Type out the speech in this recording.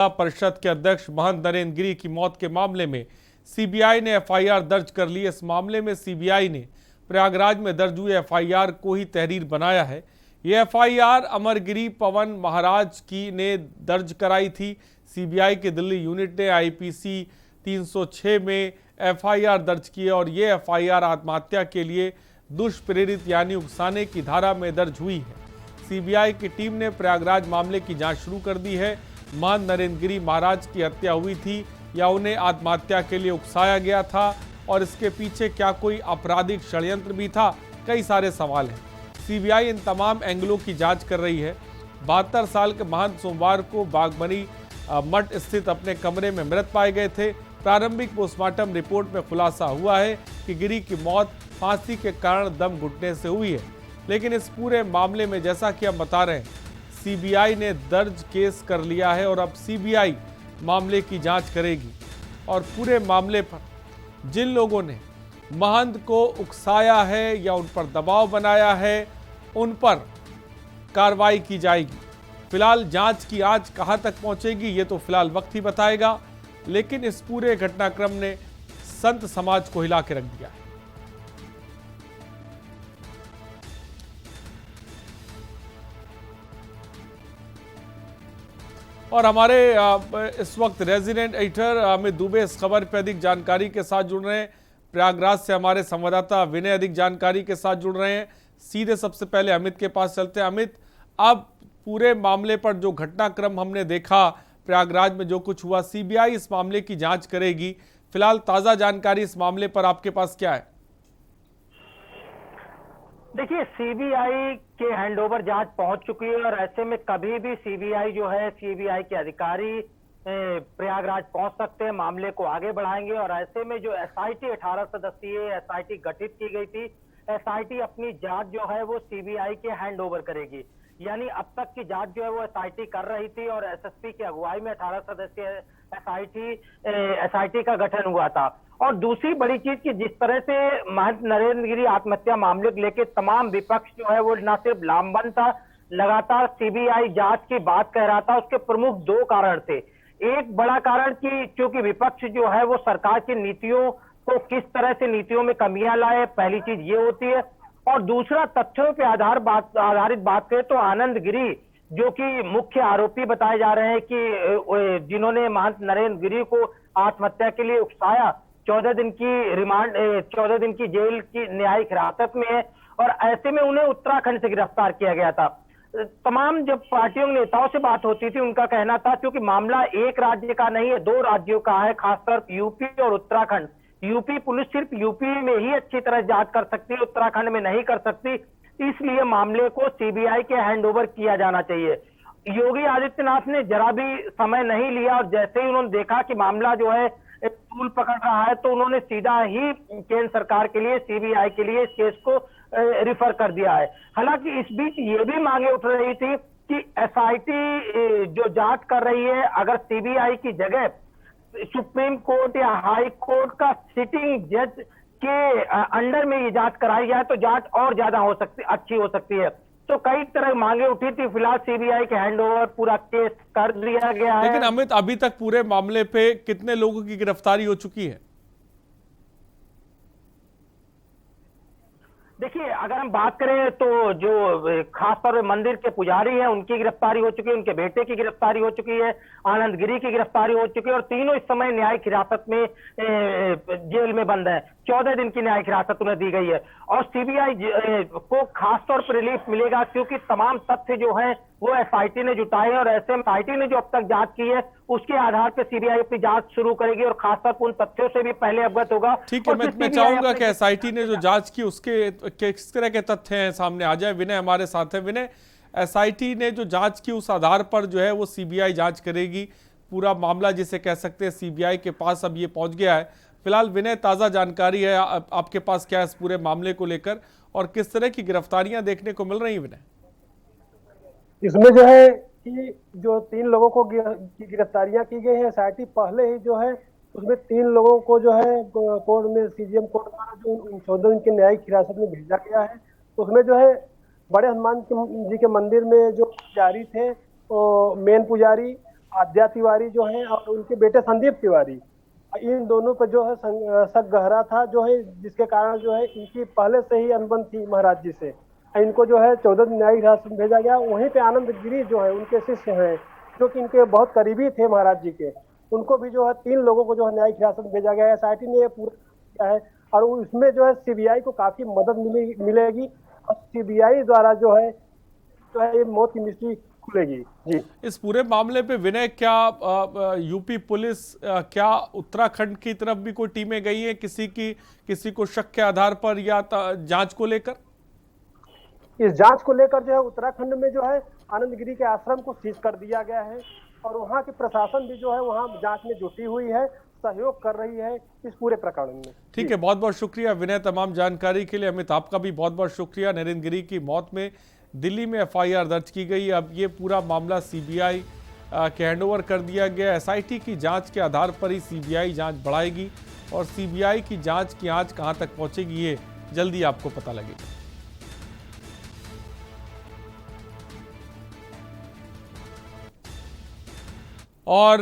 परिषद के अध्यक्ष महंत नरेंद्र गिरी की मौत के मामले में सीबीआई ने एफआईआर दर्ज कर ली। इस मामले में सीबीआई ने प्रयागराज में दर्ज हुई एफआईआर को ही तहरीर बनाया है। ये एफआईआर अमरगिरी पवन महाराज की ने दर्ज कराई थी। सीबीआई के दिल्ली यूनिट ने आईपीसी 306 में एफआईआर दर्ज की और ये एफआईआर आत्महत्या के लिए दुष्प्रेरित यानी उकसाने की धारा में दर्ज हुई है। सीबीआई की टीम ने प्रयागराज मामले की जांच शुरू कर दी है। महंत नरेंद्र गिरी महाराज की हत्या हुई थी या उन्हें आत्महत्या के लिए उकसाया गया था और इसके पीछे क्या कोई आपराधिक षड्यंत्र भी था? कई सारे सवाल हैं। सीबीआई इन तमाम एंगलों की जांच कर रही है। 72 साल के महंत सोमवार को बागमनी मठ स्थित अपने कमरे में मृत पाए गए थे। प्रारंभिक पोस्टमार्टम रिपोर्ट में खुलासा हुआ है कि गिरी की मौत फांसी के कारण दम घुटने से हुई है। लेकिन इस पूरे मामले में जैसा कि हम बता रहे हैं, सीबीआई ने दर्ज केस कर लिया है और अब सीबीआई मामले की जांच करेगी और पूरे मामले पर जिन लोगों ने महंत को उकसाया है या उन पर दबाव बनाया है, उन पर कार्रवाई की जाएगी। फिलहाल जांच की आज कहां तक पहुंचेगी ये तो फिलहाल वक्त ही बताएगा, लेकिन इस पूरे घटनाक्रम ने संत समाज को हिला के रख दिया है। और हमारे इस वक्त रेजिडेंट एडिटर अमित दुबे इस खबर पर अधिक जानकारी के साथ जुड़ रहे हैं। प्रयागराज से हमारे संवाददाता विनय अधिक जानकारी के साथ जुड़ रहे हैं। सीधे सबसे पहले अमित के पास चलते हैं। अमित, अब पूरे मामले पर जो घटनाक्रम हमने देखा, प्रयागराज में जो कुछ हुआ, सीबीआई इस मामले की जांच करेगी। फिलहाल ताजा जानकारी इस मामले पर आपके पास क्या है? देखिए, सीबीआई के हैंडओवर जांच पहुंच चुकी है और ऐसे में कभी भी सीबीआई जो है, सीबीआई के अधिकारी प्रयागराज पहुंच सकते हैं, मामले को आगे बढ़ाएंगे। और ऐसे में जो एसआईटी 18 सदस्यीय एसआईटी गठित की गई थी, एसआईटी अपनी जांच जो है वो सीबीआई के हैंडओवर करेगी। यानी अब तक की जांच जो है वो एसआईटी कर रही थी और एसएसपी की अगुवाई में 18 सदस्यीय एसआईटी का गठन हुआ था। और दूसरी बड़ी चीज की जिस तरह से महंत नरेंद्र गिरी आत्महत्या मामले को लेकर तमाम विपक्ष जो है वो न सिर्फ लामबंद था, लगातार सीबीआई जांच की बात कह रहा था। उसके प्रमुख दो कारण थे। एक बड़ा कारण कि क्योंकि विपक्ष जो है वो सरकार की नीतियों को किस तरह से नीतियों में कमियां लाए, पहली चीज ये होती है। और दूसरा, तथ्यों पे आधारित बात करें तो आनंद गिरी जो कि मुख्य आरोपी बताए जा रहे हैं कि जिन्होंने महंत नरेंद्र गिरी को आत्महत्या के लिए उकसाया, 14 दिन की जेल की न्यायिक हिरासत में है और ऐसे में उन्हें उत्तराखंड से गिरफ्तार किया गया था। तमाम जब पार्टियों के नेताओं से बात होती थी, उनका कहना था क्योंकि मामला एक राज्य का नहीं है, 2 राज्यों का है, खासकर यूपी और उत्तराखंड। यूपी पुलिस सिर्फ यूपी में ही अच्छी तरह जांच कर सकती है, उत्तराखंड में नहीं कर सकती। इसलिए मामले को सीबीआई के हैंडओवर किया जाना चाहिए। योगी आदित्यनाथ ने जरा भी समय नहीं लिया और जैसे ही उन्होंने देखा कि मामला जो है तूल पकड़ रहा है तो उन्होंने सीधा ही केंद्र सरकार के लिए, सीबीआई के लिए इस केस को रिफर कर दिया है। हालांकि इस बीच ये भी मांगे उठ रही थी कि एसआईटी जो जांच कर रही है, अगर सीबीआई की जगह सुप्रीम कोर्ट या हाई कोर्ट का सिटिंग जज के अंडर में ये जांच कराई जाए तो जांच और ज्यादा अच्छी हो सकती है। तो कई तरह मांगे उठी थी। फिलहाल सीबीआई के हैंडओवर पूरा केस कर दिया गया है। लेकिन अमित, अभी तक पूरे मामले पे कितने लोगों की गिरफ्तारी हो चुकी है? देखिए, अगर हम बात करें तो जो खासतौर पर मंदिर के पुजारी हैं उनकी गिरफ्तारी हो चुकी है, उनके बेटे की गिरफ्तारी हो चुकी है, आनंद गिरी की गिरफ्तारी हो चुकी है और तीनों इस समय न्यायिक हिरासत में जेल में बंद है। 14 दिन की न्यायिक हिरासत उन्हें दी गई है और सीबीआई को खासतौर पर रिलीफ मिलेगा क्योंकि तमाम तथ्य जो है वो एसआईटी ने जुटाए और ऐसे में एसआईटी ने जो अब तक जांच की है उसके आधार पर सीबीआई अपनी जांच शुरू करेगी और खासतौर पर उन तथ्यों से भी पहले अवगत होगा। ठीक है, मैं चाहूंगा कि एसआईटी ने जो जांच की उसके किस तरह के तथ्य हैं सामने आ जाए। विनय हमारे साथ है। विनय, एसआईटी ने जो जांच की उस आधार पर जो है वो सीबीआई जांच करेगी। पूरा मामला जिसे कह सकते हैं सीबीआई के पास अब ये पहुंच गया है। फिलहाल विनय, ताजा जानकारी है आपके पास क्या है इस पूरे मामले को लेकर और किस तरह की गिरफ्तारियां देखने को मिल रही हैं? विनय, इसमें जो है कि जो 3 लोगों को गिरफ्तारियां की गई है, एसआईटी पहले ही जो है उसमें 3 लोगों को जो है कोर्ट में, सीजीएम कोर्ट द्वारा जो 14 दिन की न्यायिक हिरासत में भेजा गया है। तो उसमें जो है बड़े हनुमान जी के मंदिर में जो पुजारी थे, मेन पुजारी आद्या तिवारी जो है और उनके बेटे संदीप तिवारी, इन दोनों पर जो है शक गहरा था, जो है जिसके कारण जो है इनकी पहले से ही अनबन थी महाराज जी से। इनको जो है 14 दिन न्यायिक हिरासत में भेजा गया। वहीं पे आनंद गिरी जो है उनके शिष्य हैं, जो कि इनके बहुत करीबी थे महाराज जी के, उनको भी जो है 3 लोगों को जो है न्यायिक हिरासत में भेजा गया है। एसआईटी ने ये पूरा किया है और उसमें जो है सीबीआई को काफी मदद मिलेगी और सीबीआई द्वारा जो है ये मौत की मिस्ट्री खुलेगी। जी, इस पूरे मामले पे विनय, क्या यूपी पुलिस, क्या उत्तराखंड की तरफ भी कोई टीमें गई हैं किसी को शक के आधार पर या जांच को लेकर? इस जांच को लेकर जो है उत्तराखंड में जो है आनंद गिरी के आश्रम को सीज कर दिया गया है और वहां की प्रशासन भी जो है वहां जांच में जुटी हुई है, सहयोग कर रही है इस पूरे प्रकरण में। ठीक है, बहुत बहुत शुक्रिया विनय तमाम जानकारी के लिए। अमित, आपका भी बहुत बहुत शुक्रिया। नरेंद्र गिरी की मौत में दिल्ली में एफआईआर दर्ज की गई। अब ये पूरा मामला सीबीआई के हैंडओवर कर दिया गया। एसआईटी की जांच के आधार पर ही सीबीआई जांच बढ़ाएगी और सीबीआई की जांच की आंच कहां तक पहुंचेगी ये जल्दी आपको पता लगेगा। और